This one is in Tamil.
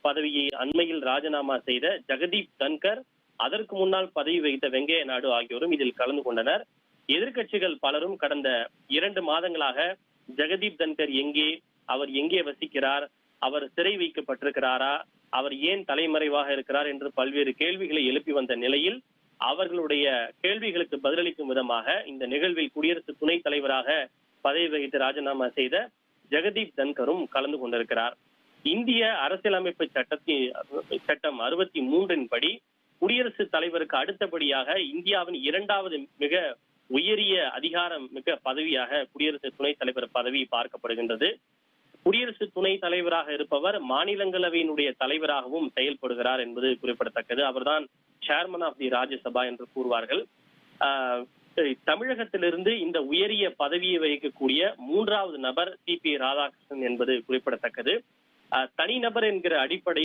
பதவியை அண்மையில் ராஜினாமா செய்த ஜெகதீப் தன்கர், அதற்கு முன்னால் பதவி வகித்த வெங்கையா நாயுடு ஆகியோரும் இதில் கலந்து கொண்டனர். எதிர்க்கட்சிகள் பலரும் கடந்த 2 மாதங்களாக ஜெகதீப் தன்கர் எங்கே, அவர் எங்கே வசிக்கிறார், அவர் சிறை வைக்கப்பட்டிருக்கிறாரா, அவர் ஏன் தலைமறைவாக இருக்கிறார் என்று பல்வேறு கேள்விகளை எழுப்பி வந்த நிலையில் அவர்களுடைய கேள்விகளுக்கு பதிலளிக்கும் விதமாக இந்த நிகழ்வில் குடியரசு துணைத் தலைவராக பதவி வகித்து ராஜினாமா செய்த ஜெகதீப் தன்கரும் கலந்து கொண்டிருக்கிறார். இந்திய அரசியலமைப்பு சட்டம் 63 படி குடியரசுத் தலைவருக்கு அடுத்தபடியாக இந்தியாவின் 2வது மிக உயரிய அதிகாரம் மிக பதவியாக குடியரசு துணைத் தலைவர் பதவி பார்க்கப்படுகின்றது. குடியரசு துணைத் தலைவராக இருப்பவர் மாநிலங்களவையினுடைய தலைவராகவும் செயல்படுகிறார் என்பது குறிப்பிடத்தக்கது. அவர்தான் சேர்மன் ஆஃப் தி ராஜ்யசபா என்று கூறுவார்கள். தமிழகத்திலிருந்து இந்த உயரிய பதவியை வகிக்கக்கூடிய 3வது நபர் CP ராதாகிருஷ்ணன் என்பது குறிப்பிடத்தக்கது. தனிநபர் என்கிற அடிப்படை